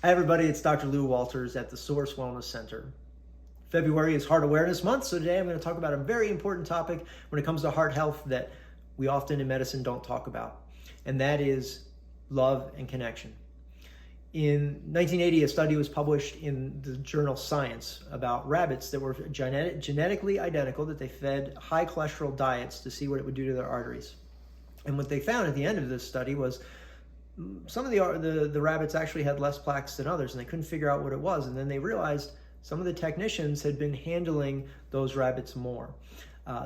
Hi everybody, it's Dr. Lou Walters at the Source Wellness Center. February is Heart Awareness Month, so today I'm going to talk about a very important topic when it comes to heart health that we often in medicine don't talk about, and that is love and connection. In 1980, a study was published in the journal Science about rabbits that were genetically identical, that they fed high cholesterol diets to see what it would do to their arteries. And what they found at the end of this study was some of the rabbits actually had less plaques than others, and they couldn't figure out what it was. And then they realized some of the technicians had been handling those rabbits more.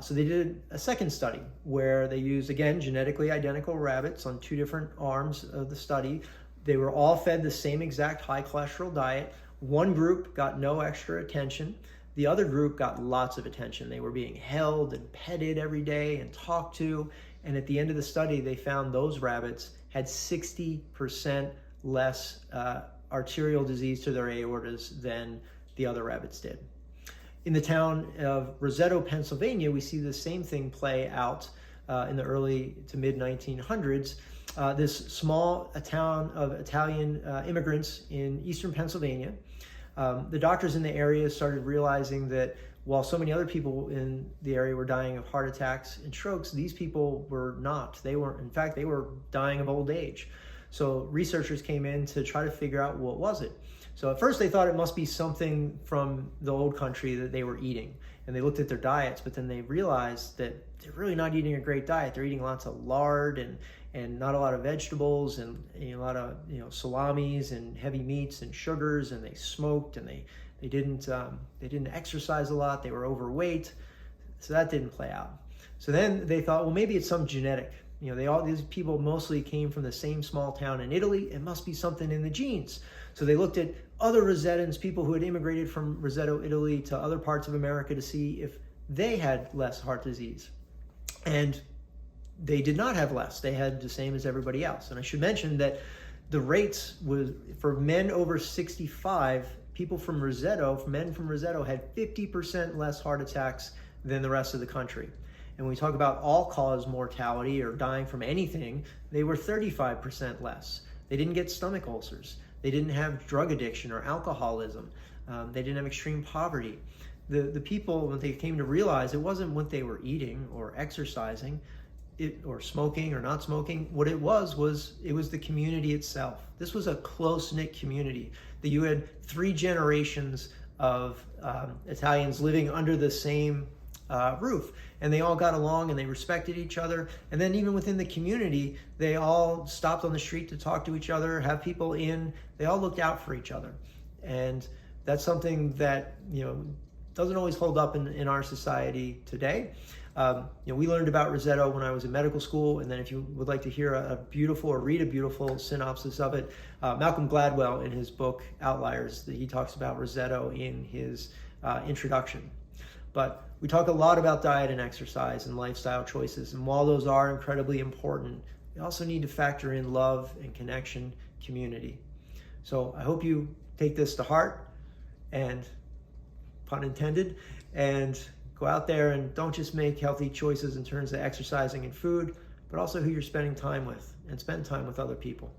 So they did a second study where they used, again, genetically identical rabbits on two different arms of the study. They were all fed the same exact high cholesterol diet. One group got no extra attention. The other group got lots of attention. They were being held and petted every day and talked to. And at the end of the study, they found those rabbits had 60% less arterial disease to their aortas than the other rabbits did. In the town of Roseto, Pennsylvania, we see the same thing play out in the early to mid 1900s. This small town of Italian immigrants in eastern Pennsylvania, the doctors in the area started realizing that while so many other people in the area were dying of heart attacks and strokes, these people were not. They were, in fact, they were dying of old age. So researchers came in to try to figure out what was it. So at first they thought it must be something from the old country that they were eating. And they looked at their diets, but then they realized that they're really not eating a great diet. They're eating lots of lard and not a lot of vegetables and a lot of salamis and heavy meats and sugars, and they smoked and they didn't exercise a lot. They were overweight, so that didn't play out. So then they thought, well, maybe it's some genetic. These people mostly came from the same small town in Italy. It must be something in the genes. So they looked at other Rosetans, people who had immigrated from Roseto, Italy to other parts of America to see if they had less heart disease. And they did not have less. They had the same as everybody else. And I should mention that the rates was for men over 65, people from Roseto, men from Roseto had 50% less heart attacks than the rest of the country. And when we talk about all-cause mortality or dying from anything, they were 35% less. They didn't get stomach ulcers. They didn't have drug addiction or alcoholism. They didn't have extreme poverty. The people, when they came to realize it wasn't what they were eating or exercising, or smoking or not smoking, what it was the community itself. This was a close-knit community. That you had 3 generations of Italians living under the same roof, and they all got along and they respected each other. And then even within the community, they all stopped on the street to talk to each other, have people in. They all looked out for each other, and that's something that doesn't always hold up in our society today. We learned about Roseto when I was in medical school, and then if you would like to hear a beautiful or read a beautiful synopsis of it, Malcolm Gladwell in his book Outliers, he talks about Roseto in his introduction. But we talk a lot about diet and exercise and lifestyle choices, and while those are incredibly important, we also need to factor in love and connection, community. So I hope you take this to heart, and pun intended, and go out there and don't just make healthy choices in terms of exercising and food, but also who you're spending time with, and spend time with other people.